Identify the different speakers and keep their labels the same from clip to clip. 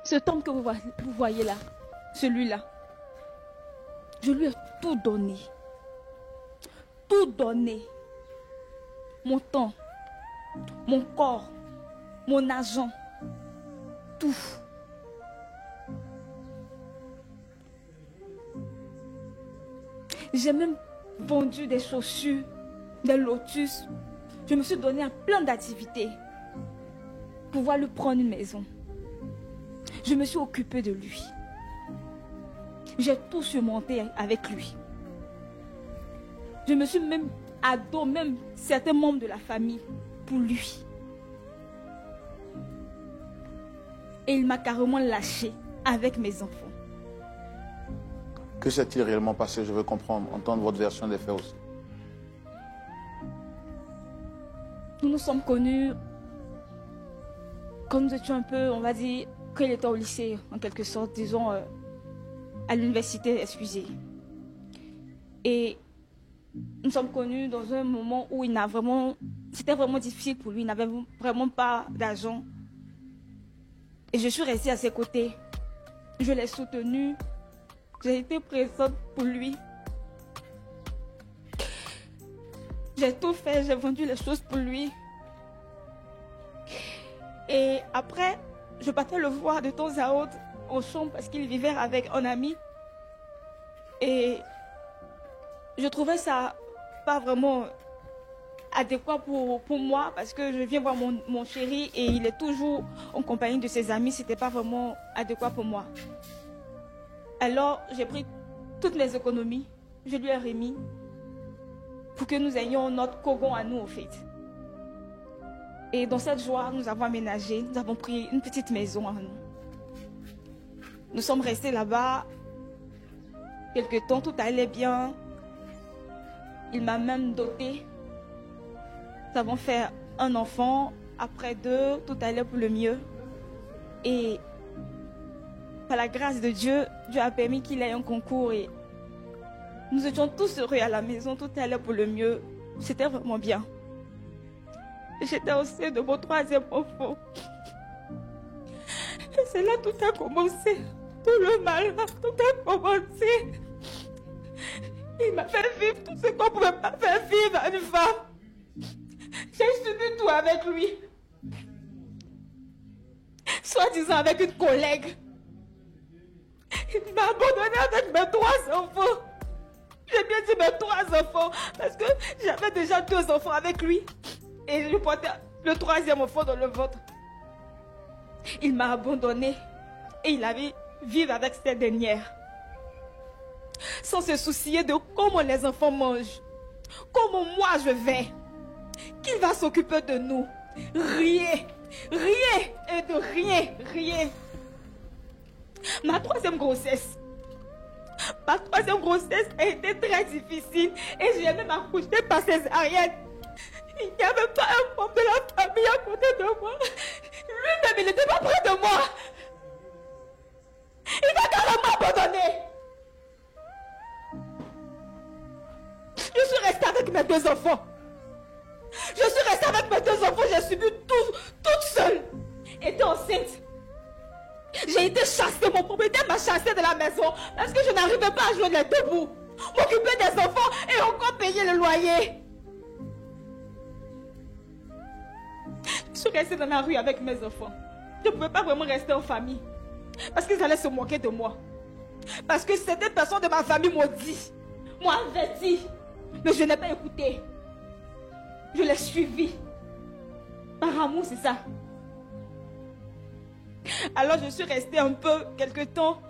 Speaker 1: Cet homme que vous voyez là, celui-là, je lui ai tout donné. Tout donné. Mon temps, mon corps, mon argent, tout. J'ai même vendu des chaussures, des lotus. Je me suis donné à plein d'activités pour pouvoir lui prendre une maison. Je me suis occupée de lui. J'ai tout surmonté avec lui. Je me suis même adoré, même certains membres de la famille, pour lui. Et il m'a carrément lâché avec mes enfants.
Speaker 2: Que s'est-il réellement passé? Je veux comprendre, entendre votre version des faits aussi.
Speaker 1: Nous nous sommes connus quand nous étions un peu, on va dire, quand il était au lycée, en quelque sorte, disons, à l'université, excusez. Et nous sommes connus dans un moment où il n'a vraiment, c'était vraiment difficile pour lui, il n'avait vraiment pas d'argent. Et je suis restée à ses côtés. Je l'ai soutenu. J'ai été présente pour lui. J'ai tout fait, j'ai vendu les choses pour lui. Et après, je partais le voir de temps à autre en chambre parce qu'il vivait avec un ami. Et je trouvais ça pas vraiment adéquat pour moi parce que je viens voir mon chéri et il est toujours en compagnie de ses amis. C'était pas vraiment adéquat pour moi. Alors, j'ai pris toutes mes économies, je lui ai remis pour que nous ayons notre cogon à nous, au fait. Et dans cette joie, nous avons aménagé, nous avons pris une petite maison à nous. Nous sommes restés là-bas quelque temps, tout allait bien. Il m'a même doté. Nous avons fait un enfant, après 2, tout allait pour le mieux. Et par la grâce de Dieu, Dieu a permis qu'il ait un concours et nous étions tous heureux à la maison, tout allait pour le mieux. C'était vraiment bien. J'étais au sein de mon 3e enfant. Et c'est là tout a commencé. Tout le mal, tout a commencé. Il m'a fait vivre tout ce qu'on ne pouvait pas faire vivre à une femme. J'ai subi tout avec lui. Soi-disant avec une collègue. Il m'a abandonné avec mes 3 enfants. J'ai bien dit mes 3 enfants parce que j'avais déjà 2 enfants avec lui. Et je portais le 3e enfant dans le ventre. Il m'a abandonné et il avait vivre avec cette dernière. Sans se soucier de comment les enfants mangent. Comment moi je vais. Qui va s'occuper de nous? Rien. Rien et de rien. Rien. Ma 3e grossesse. Ma 3e grossesse a été très difficile et j'ai même accouché par césarienne. Il n'y avait pas un membre de la famille à côté de moi. Lui-même, il n'était pas près de moi. Il m'a carrément abandonné. Je suis restée avec mes 2 enfants. Je suis restée avec mes 2 enfants. J'ai subi tout, toute seule. J'étais enceinte. J'ai été chassée. Mon propriétaire m'a chassée de la maison parce que je n'arrivais pas à jouer les 2 bouts. M'occuper des enfants et encore payer le loyer. Je suis restée dans la rue avec mes enfants. Je ne pouvais pas vraiment rester en famille. Parce qu'ils allaient se moquer de moi. Parce que certaines personnes de ma famille m'ont dit, m'ont averti. Mais je n'ai pas écouté. Je l'ai suivi. Par amour, c'est ça. Alors je suis restée un peu, quelque temps.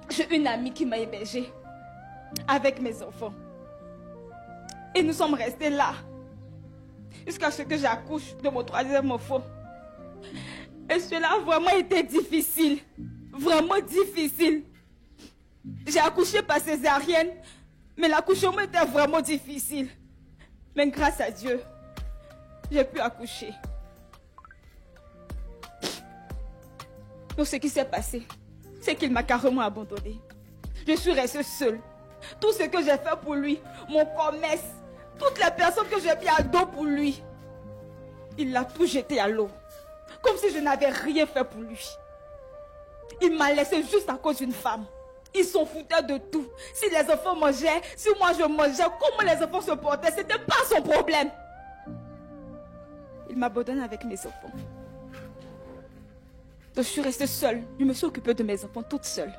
Speaker 1: J'ai une amie qui m'a hébergée. Avec mes enfants. Et nous sommes restés là. Jusqu'à ce que j'accouche de mon 3e enfant. Et cela a vraiment été difficile. Vraiment difficile. J'ai accouché par césarienne. Mais l'accouchement était vraiment difficile. Mais grâce à Dieu, j'ai pu accoucher. Donc ce qui s'est passé, c'est qu'il m'a carrément abandonnée. Je suis restée seule. Tout ce que j'ai fait pour lui, mon commerce, toutes les personnes que j'ai mis à dos pour lui, il l'a tout jeté à l'eau. Comme si je n'avais rien fait pour lui. Il m'a laissé juste à cause d'une femme. Ils s'en foutaient de tout. Si les enfants mangeaient, si moi je mangeais, comment les enfants se portaient, ce n'était pas son problème. Il m'abandonne avec mes enfants. Donc je suis restée seule. Je me suis occupée de mes enfants toute seule.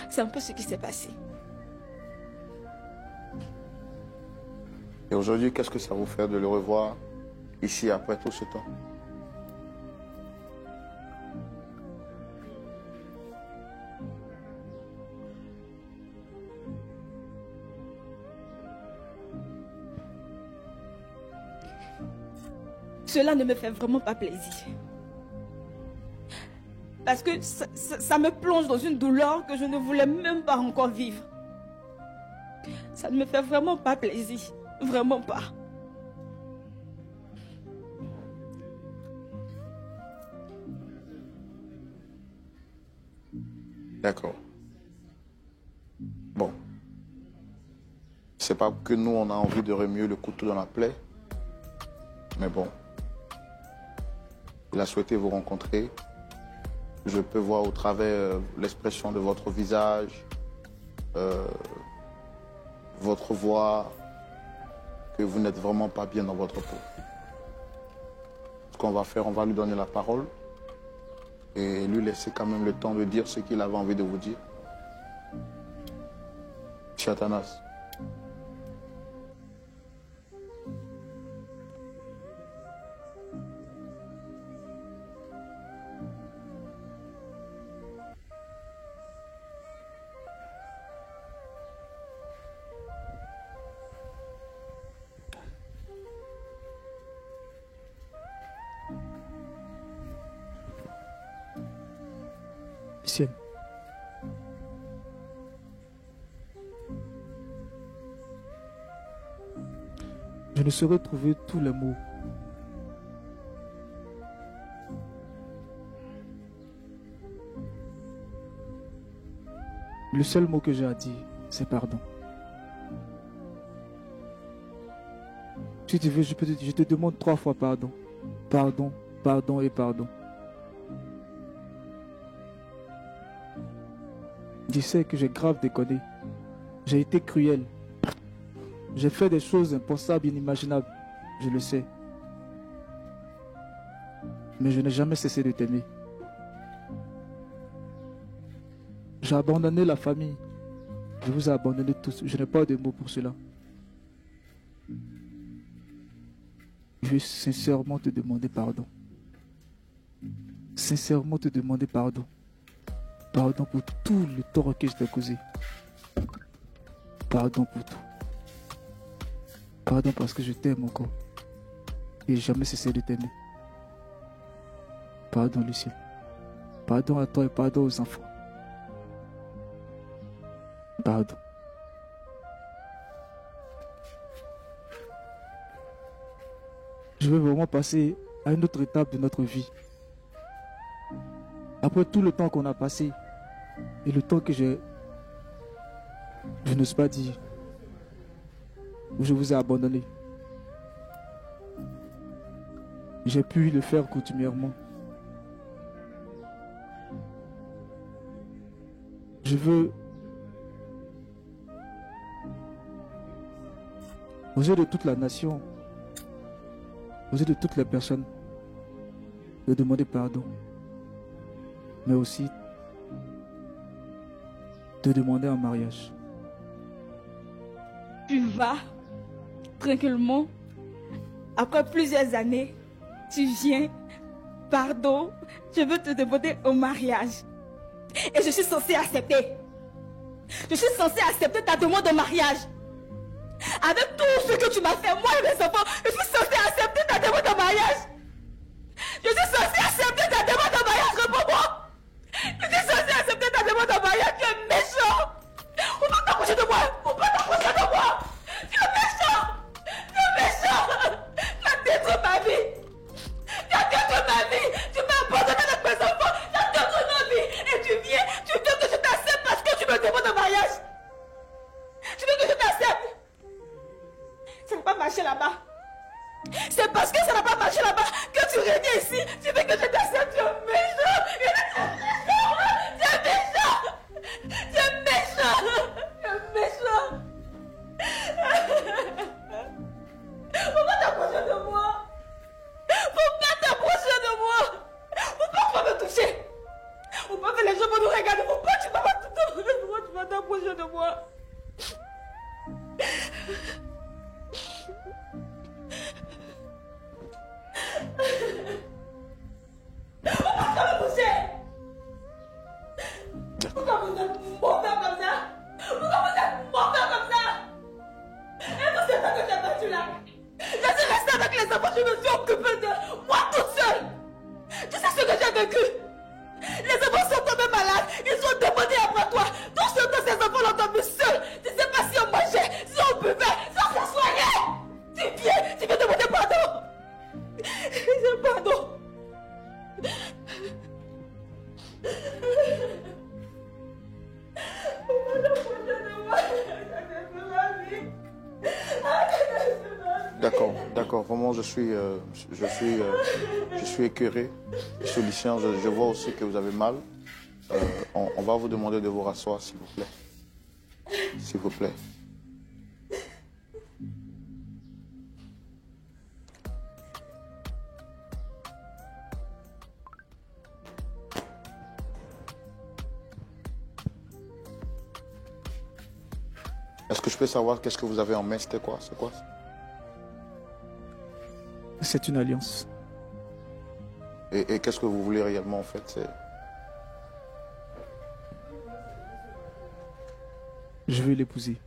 Speaker 1: C'est un peu ce qui s'est passé.
Speaker 2: Et aujourd'hui, qu'est-ce que ça vous fait de le revoir ici après tout ce temps?
Speaker 1: Cela ne me fait vraiment pas plaisir. Parce que ça me plonge dans une douleur que je ne voulais même pas encore vivre. Ça ne me fait vraiment pas plaisir. Vraiment pas.
Speaker 2: D'accord. Bon. C'est pas que nous, on a envie de remuer le couteau dans la plaie. Mais bon. Il a souhaité vous rencontrer. Je peux voir au travers l'expression de votre visage, votre voix, que vous n'êtes vraiment pas bien dans votre peau. Ce qu'on va faire, on va lui donner la parole et lui laisser quand même le temps de dire ce qu'il avait envie de vous dire. Chatanas.
Speaker 3: Ciel. Je ne saurais trouver tous les mots. Le seul mot que j'ai à dire, c'est pardon. Si tu veux, je te demande 3 fois pardon. Pardon, pardon et pardon. Je sais que j'ai grave déconné. J'ai été cruel. J'ai fait des choses impensables, inimaginables. Je le sais. Mais je n'ai jamais cessé de t'aimer. J'ai abandonné la famille. Je vous ai abandonné tous. Je n'ai pas de mots pour cela. Je veux sincèrement te demander pardon. Sincèrement te demander pardon. Pardon pour tout le tort que je t'ai causé. Pardon pour tout. Pardon parce que je t'aime encore. Et jamais cessé de t'aimer. Pardon Lucien. Pardon à toi et pardon aux enfants. Pardon. Je veux vraiment passer à une autre étape de notre vie. Après tout le temps qu'on a passé et le temps que je n'ose pas dire, où je vous ai abandonné, j'ai pu le faire continuellement. Je veux, aux yeux de toute la nation, aux yeux de toutes les personnes, de demander pardon. Mais aussi te demander en mariage.
Speaker 1: Tu vas tranquillement, après plusieurs années, tu viens, pardon, je veux te demander au mariage. Et je suis censée accepter. Je suis censée accepter ta demande de mariage. Avec tout ce que tu m'as fait, moi et mes enfants, je suis censée accepter ta demande de mariage. Je suis censée accepter ta demande de mariage, réponds-moi. Je suis censée accepter ta demande de mariage, tu es méchant. On va t'approcher de moi, on va t'approcher de moi. Tu es méchant. Tu es méchant. Tu as détruit ma vie. Tu as détruit ma vie. Tu m'as abandonné avec mes enfants. Tu as détruit ma vie. Et tu viens, tu veux que je t'accepte parce que tu me demandes de mariage. Tu veux que je t'accepte. Ça n'a pas marché là-bas. C'est parce que ça n'a pas marché là-bas que tu reviens ici. Tu veux que je t'accepte. as vécu. Les enfants sont tombés malades. Ils sont demandés après toi. Tout ce temps, ces enfants l'ont tombé seuls. Tu ne sais pas si on mangeait, si on buvait, si on se soignait. Tu viens demander pardon. Pardon.
Speaker 2: D'accord, d'accord. Vraiment, je suis écœuré. Monsieur Lucien, je vois aussi que vous avez mal. On va vous demander de vous rasseoir, s'il vous plaît. S'il vous plaît. Est-ce que je peux savoir qu'est-ce que vous avez en main? C'était quoi? C'est quoi?
Speaker 3: C'est une alliance.
Speaker 2: Et qu'est-ce que vous voulez réellement en fait?
Speaker 3: Je veux l'épouser.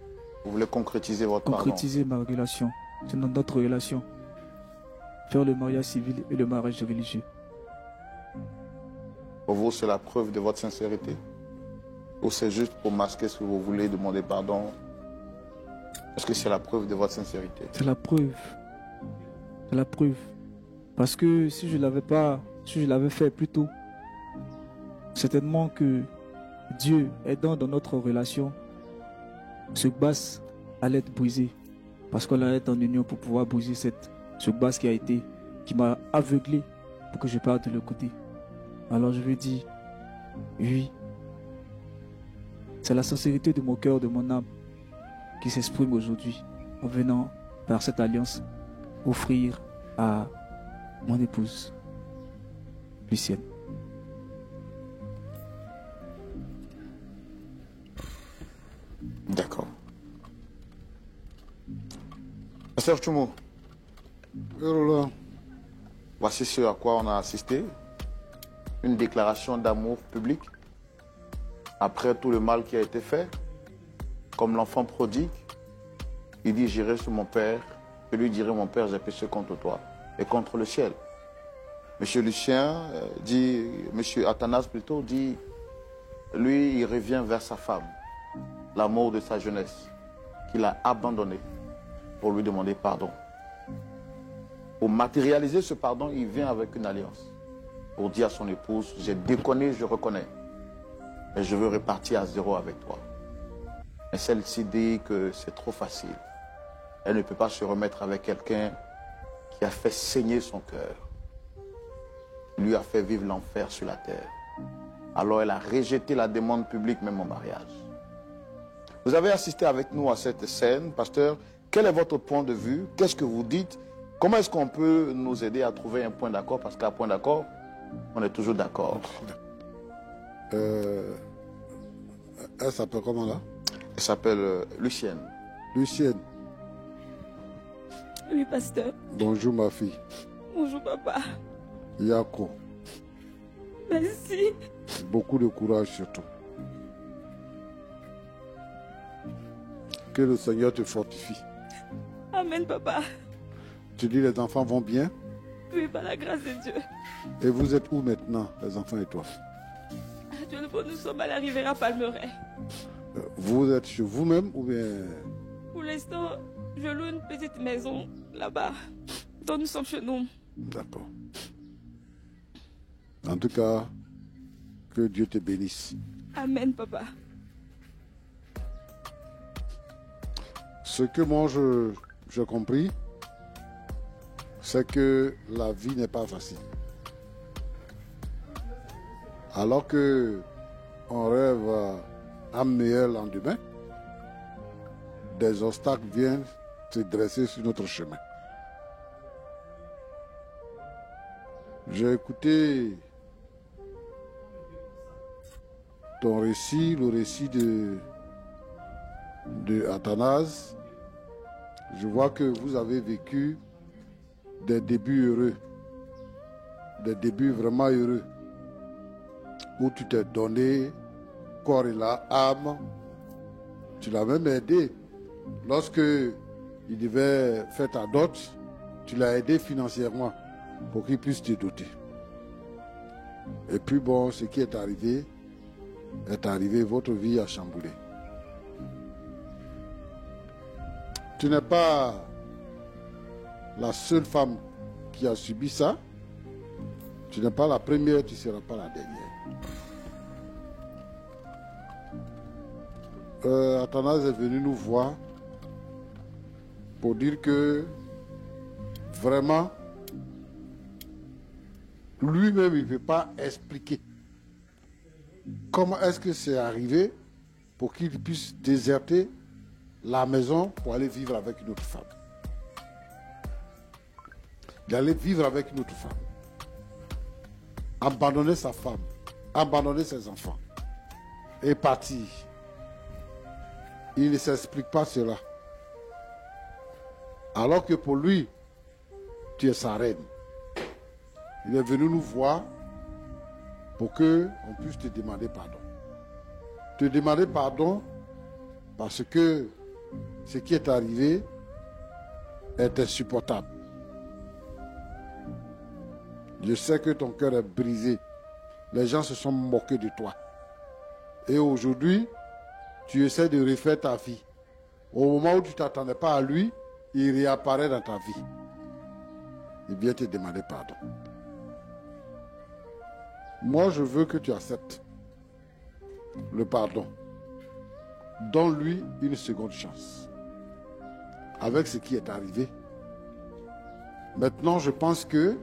Speaker 2: Vous voulez concrétiser votre pardon?
Speaker 3: Concrétiser ma relation. C'est notre relation. Faire le mariage civil et le mariage religieux.
Speaker 2: Pour vous, c'est la preuve de votre sincérité? Ou c'est juste pour masquer ce que vous voulez demander pardon? Est-ce que c'est la preuve de votre sincérité?
Speaker 3: C'est la preuve. C'est la preuve. Parce que si je l'avais fait plus tôt, certainement que Dieu aidant dans notre relation, ce base allait être brisé. Parce qu'on allait être en union pour pouvoir briser ce base qui m'a aveuglé pour que je parte de l'autre côté. Alors je lui dis, oui, c'est la sincérité de mon cœur, de mon âme qui s'exprime aujourd'hui en venant par cette alliance offrir à mon épouse, Lucienne.
Speaker 2: D'accord. Pasteur Tchoumo, voici ce à quoi on a assisté. Une déclaration d'amour public. Après tout le mal qui a été fait, comme l'enfant prodigue, il dit, j'irai sur mon père, je lui dirai, mon père, j'ai péché contre toi et contre le ciel. Monsieur Lucien dit, monsieur Athanase plutôt dit, lui, il revient vers sa femme, l'amour de sa jeunesse, qu'il a abandonné pour lui demander pardon. Pour matérialiser ce pardon, il vient avec une alliance pour dire à son épouse, j'ai déconné, je reconnais, mais je veux repartir à zéro avec toi. Mais celle-ci dit que c'est trop facile. Elle ne peut pas se remettre avec quelqu'un qui a fait saigner son cœur, qui lui a fait vivre l'enfer sur la terre. Alors elle a rejeté la demande publique, même en mariage. Vous avez assisté avec nous à cette scène, pasteur. Quel est votre point de vue? Qu'est-ce que vous dites? Comment est-ce qu'on peut nous aider à trouver un point d'accord? Parce qu'à point d'accord, on est toujours d'accord.
Speaker 4: Elle s'appelle comment là?
Speaker 2: Elle s'appelle Lucienne.
Speaker 4: Lucienne.
Speaker 1: Oui, pasteur.
Speaker 4: Bonjour ma fille.
Speaker 1: Bonjour, papa.
Speaker 4: Yako.
Speaker 1: Merci.
Speaker 4: Beaucoup de courage surtout. Que le Seigneur te fortifie.
Speaker 1: Amen, papa.
Speaker 4: Tu dis les enfants vont bien?
Speaker 1: Oui, par la grâce de Dieu.
Speaker 4: Et vous êtes où maintenant, les enfants et toi?
Speaker 1: Actuellement, nous sommes à la Riviera Palmeraie.
Speaker 4: Vous êtes chez vous-même ou bien?
Speaker 1: Pour l'instant, je loue une petite maison là-bas, dont nous sommes chez nous.
Speaker 4: D'accord. En tout cas, que Dieu te bénisse.
Speaker 1: Amen, papa.
Speaker 4: Ce que moi j'ai compris, c'est que la vie n'est pas facile. Alors que on rêve à un meilleur lendemain, des obstacles viennent se dresser sur notre chemin. J'ai écouté ton récit, le récit de Athanase. Je vois que vous avez vécu des débuts heureux, des débuts vraiment heureux, où tu t'es donné corps et l'âme. Tu l'as même aidé. Lorsque il devait faire ta dot, tu l'as aidé financièrement pour qu'il puisse te doter. Et puis bon, ce qui est arrivé, votre vie a chamboulé. Tu n'es pas la seule femme qui a subi ça. Tu n'es pas la première, tu ne seras pas la dernière. Athanase est venu nous voir pour dire que vraiment, lui-même, il ne peut pas expliquer comment est-ce que c'est arrivé pour qu'il puisse déserter la maison pour aller vivre avec une autre femme. D'aller vivre avec une autre femme. Abandonner sa femme, abandonner ses enfants et partir. Il ne s'explique pas cela. Alors que pour lui, tu es sa reine. Il est venu nous voir pour qu'on puisse te demander pardon. Te demander pardon parce que ce qui est arrivé est insupportable. Je sais que ton cœur est brisé. Les gens se sont moqués de toi. Et aujourd'hui, tu essaies de refaire ta vie. Au moment où tu ne t'attendais pas à lui, il réapparaît dans ta vie. Il vient te demander pardon. Moi, je veux que tu acceptes le pardon. Donne-lui une seconde chance. Avec ce qui est arrivé. Maintenant, je pense que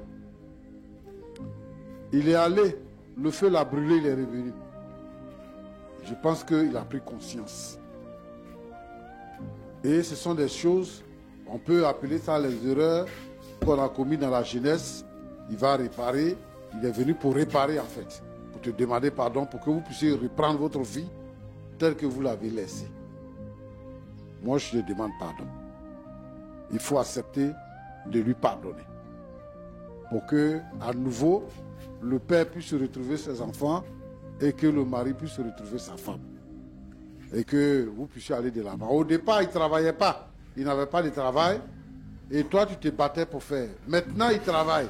Speaker 4: il est allé, le feu l'a brûlé, il est revenu. Je pense qu'il a pris conscience. Et ce sont des choses, on peut appeler ça les erreurs qu'on a commises dans la jeunesse. Il va réparer, il est venu pour réparer en fait, pour te demander pardon, pour que vous puissiez reprendre votre vie telle que vous l'avez laissée. Moi, je te demande pardon. Il faut accepter de lui pardonner. Pour que, à nouveau, le père puisse retrouver ses enfants et que le mari puisse retrouver sa femme. Et que vous puissiez aller de l'avant. Au départ, il ne travaillait pas. Il n'avait pas de travail. Et toi, tu te battais pour faire. Maintenant, il travaille.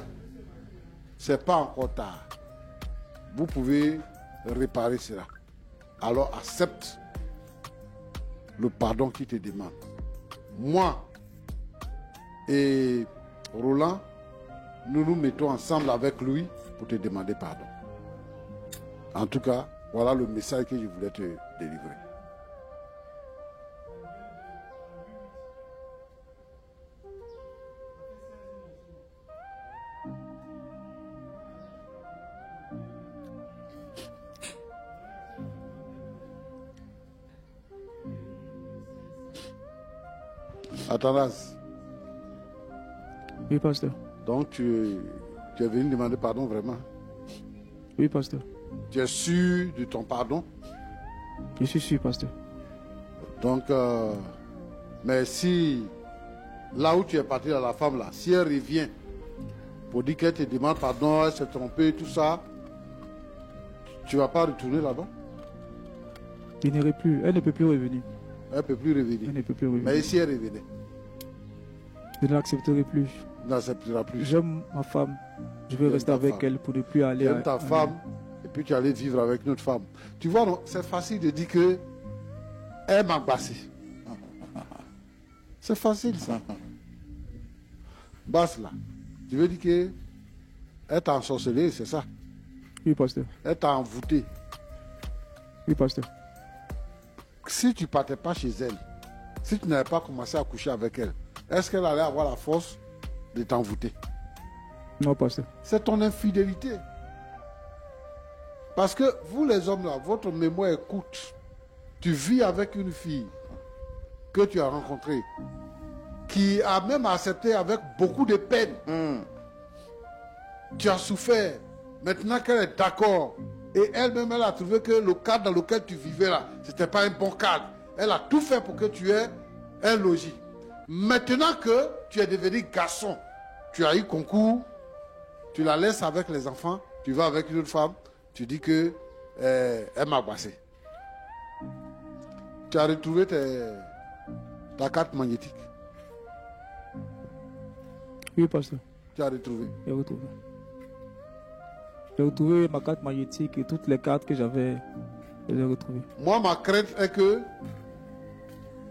Speaker 4: Ce n'est pas encore tard. Vous pouvez réparer cela. Alors, accepte le pardon qu'il te demande. Moi et Roland, nous nous mettons ensemble avec lui pour te demander pardon. En tout cas, voilà le message que je voulais te délivrer. Athanase.
Speaker 3: Oui, pasteur.
Speaker 4: Donc tu es venu demander pardon vraiment?
Speaker 3: Oui, pasteur.
Speaker 4: Tu es sûr de ton pardon?
Speaker 3: Je suis sûr, pasteur.
Speaker 4: Donc, mais si, là où tu es parti à la femme, là, si elle revient pour dire qu'elle te demande pardon, elle s'est trompée, tout ça, tu ne vas pas retourner là-bas?
Speaker 3: Il n'irait plus. Elle ne peut plus revenir.
Speaker 4: Elle ne peut plus revenir.
Speaker 3: Elle ne peut plus revenir.
Speaker 4: Mais si elle revenait?
Speaker 3: Je ne l'accepterai plus.
Speaker 4: Tu n'accepteras plus.
Speaker 3: J'aime ma femme. Je vais rester avec elle pour ne plus aller.
Speaker 4: J'aime ta femme. Et puis tu allais vivre avec notre femme. Tu vois, c'est facile de dire que elle m'a bassé. C'est facile ça. Basse là. Tu veux dire que elle t'a ensorcelé, c'est ça?
Speaker 3: Oui, pasteur.
Speaker 4: Elle t'a envoûté.
Speaker 3: Oui, pasteur.
Speaker 4: Si tu ne partais pas chez elle, si tu n'avais pas commencé à coucher avec elle, est-ce qu'elle allait avoir la force de t'envoûter?
Speaker 3: Non, pasteur.
Speaker 4: C'est ton infidélité. Parce que vous les hommes là, votre mémoire est courte. Tu vis avec une fille que tu as rencontrée, qui a même accepté avec beaucoup de peine. Tu as souffert. Maintenant qu'elle est d'accord, et elle-même, elle a trouvé que le cadre dans lequel tu vivais là, ce n'était pas un bon cadre. Elle a tout fait pour que tu aies un logis. Maintenant que tu es devenu garçon, tu as eu concours, tu la laisses avec les enfants, tu vas avec une autre femme, tu dis que elle m'a passé. Tu as retrouvé ta carte magnétique.
Speaker 3: Oui, pasteur.
Speaker 4: Tu as retrouvé.
Speaker 3: J'ai retrouvé. J'ai retrouvé ma carte magnétique et toutes les cartes que j'avais, je les ai retrouvées.
Speaker 4: Moi, ma crainte est que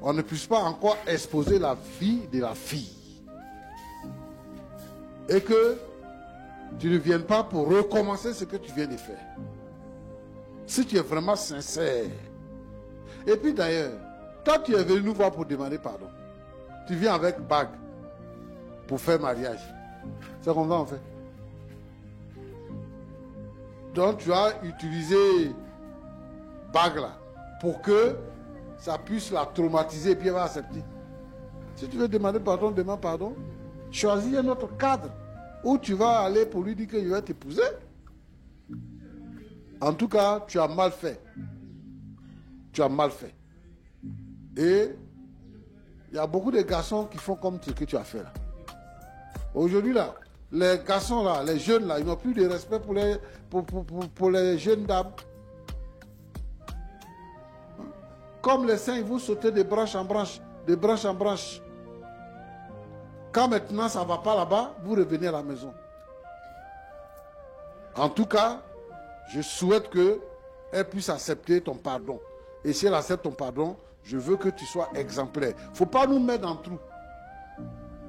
Speaker 4: on ne puisse pas encore exposer la vie de la fille. Et que tu ne viennes pas pour recommencer ce que tu viens de faire. Si tu es vraiment sincère. Et puis d'ailleurs, toi tu es venu nous voir pour demander pardon. Tu viens avec bague pour faire mariage. C'est comme ça en fait. Donc tu as utilisé bague là pour que ça puisse la traumatiser et puis elle va accepter. Si tu veux demander pardon, demande pardon. Choisis un autre cadre où tu vas aller pour lui dire que je vais t'épouser. En tout cas, tu as mal fait. Tu as mal fait. Et il y a beaucoup de garçons qui font comme ce que tu as fait là. Aujourd'hui là, les garçons là, les jeunes là, ils n'ont plus de respect pour les jeunes dames. Comme les saints, ils vont sauter de branche en branche, de branche en branche. Quand maintenant ça ne va pas là-bas, vous revenez à la maison. En tout cas, je souhaite qu'elle puisse accepter ton pardon. Et si elle accepte ton pardon, je veux que tu sois exemplaire. Il ne faut pas nous mettre dans le trou.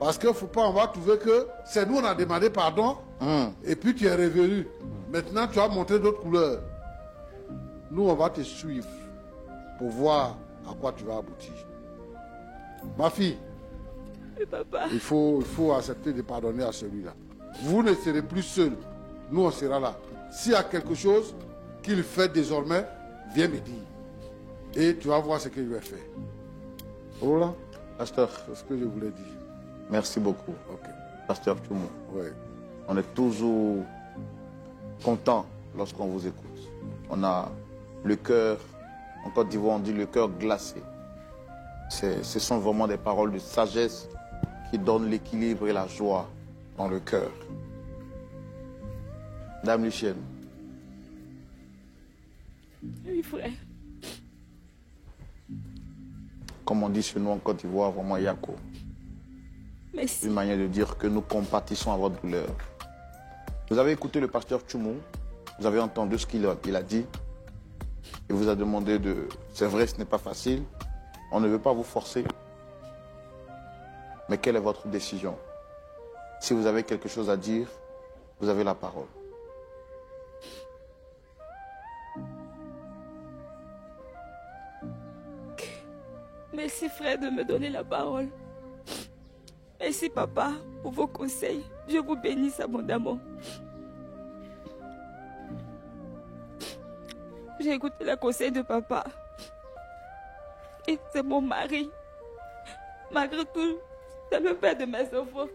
Speaker 4: Parce qu'il ne faut pas, on va trouver que c'est nous, on a demandé pardon, et puis tu es revenu. Maintenant, tu as montré d'autres couleurs. Nous, on va te suivre pour voir à quoi tu vas aboutir. Ma fille,
Speaker 1: Oui, papa.
Speaker 4: il faut accepter de pardonner à celui-là. Vous ne serez plus seul. Nous, on sera là. S'il y a quelque chose qu'il fait désormais, viens me dire. Et tu vas voir ce qu'il va faire. Voilà,
Speaker 2: Pasteur,
Speaker 4: c'est ce que je voulais dire.
Speaker 2: merci beaucoup.
Speaker 4: Ok.
Speaker 2: Pasteur Tchoumou,
Speaker 4: Ouais.
Speaker 2: on est toujours content lorsqu'on vous écoute. On a le cœur, en Côte d'Ivoire on dit le cœur glacé. Ce sont vraiment des paroles de sagesse qui donnent l'équilibre et la joie dans le cœur. Dame Lucienne,
Speaker 1: Oui, frère.
Speaker 2: comme on dit chez nous en Côte d'Ivoire, vraiment Yako.
Speaker 1: Merci.
Speaker 2: Une manière de dire que nous compatissons à votre douleur. Vous avez écouté le pasteur Tchoumou, vous avez entendu ce qu'il a dit. Il vous a demandé de... C'est vrai, ce n'est pas facile. On ne veut pas vous forcer. Mais quelle est votre décision? Si vous avez quelque chose à dire, vous avez la parole.
Speaker 1: Merci, frère, de me donner la parole. Merci, papa, pour vos conseils. Je vous bénisse abondamment. J'ai écouté le conseil de papa. Et c'est mon mari. Malgré tout, c'est le père de mes enfants.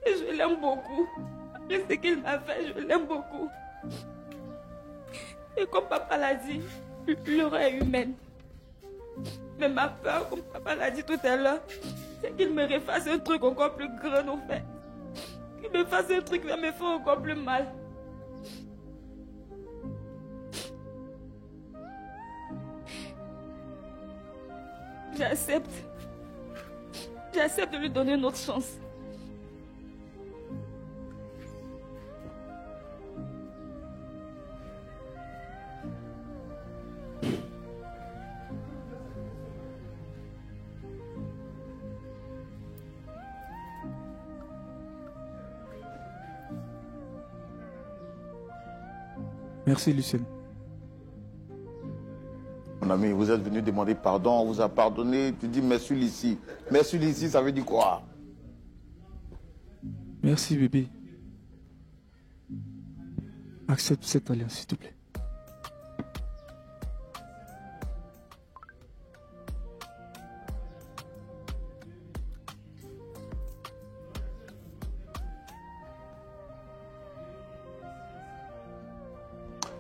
Speaker 1: Et je l'aime beaucoup. Après ce qu'il m'a fait, je l'aime beaucoup. Et comme papa l'a dit, l'erreur est humaine. Mais ma peur, comme papa l'a dit tout à l'heure, c'est qu'il me refasse un truc encore plus grand, en fait. Qu'il me fasse un truc qui va me faire encore plus mal. J'accepte. J'accepte de lui donner une autre chance.
Speaker 3: Merci, Lucienne.
Speaker 2: Mon ami, vous êtes venu demander pardon, on vous a pardonné. Tu dis merci ici. Merci ici, ça veut dire quoi?
Speaker 3: Merci, bébé. Accepte cette alliance, s'il te plaît.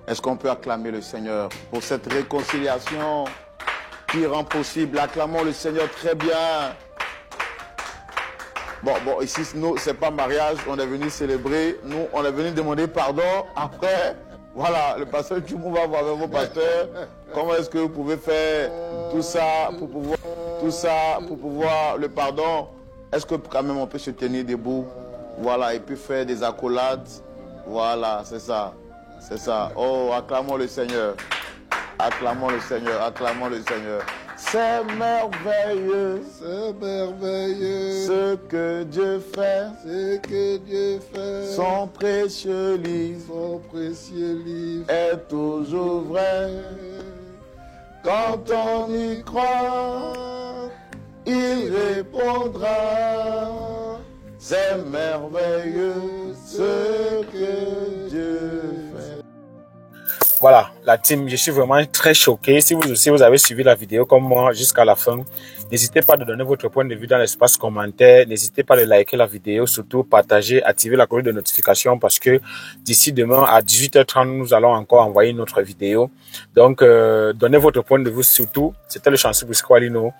Speaker 2: Est-ce qu'on peut acclamer le Seigneur pour cette réconciliation qui rend possible? Acclamons le Seigneur très bien. Bon, ici, nous, c'est pas mariage, on est venu célébrer. Nous, on est venu demander pardon. Après, voilà, le pasteur Tchoumou va voir avec vos pasteurs. Comment est-ce que vous pouvez faire tout ça pour pouvoir le pardon? Est-ce que quand même on peut se tenir debout? Voilà, et puis faire des accolades. Voilà, c'est ça. C'est ça. Oh, acclamons le Seigneur. Acclamons le Seigneur. Acclamons le Seigneur. C'est merveilleux.
Speaker 4: C'est merveilleux.
Speaker 2: Ce que Dieu fait.
Speaker 4: Ce que Dieu fait.
Speaker 2: Son précieux livre.
Speaker 4: Son précieux livre.
Speaker 2: Est toujours vrai. Quand on y croit, il répondra. C'est merveilleux ce que Dieu fait.
Speaker 5: Voilà, la team, je suis vraiment très choqué. Si vous aussi vous avez suivi la vidéo comme moi jusqu'à la fin, n'hésitez pas à donner votre point de vue dans l'espace commentaire. N'hésitez pas à liker la vidéo, surtout partager, activer la cloche de notification parce que d'ici demain à 18h30, nous allons encore envoyer notre vidéo. Donc, donnez votre point de vue surtout. C'était le chanceux Busqualino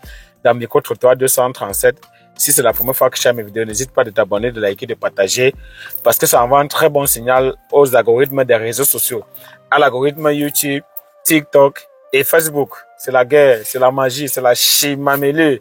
Speaker 5: dans Micro-Trottoir 237. Si c'est la première fois que je fais mes vidéos, n'hésite pas de t'abonner, de liker, de partager parce que ça envoie un très bon signal aux algorithmes des réseaux sociaux. À l'algorithme YouTube, TikTok et Facebook. C'est la guerre, c'est la magie, c'est la chimamélée.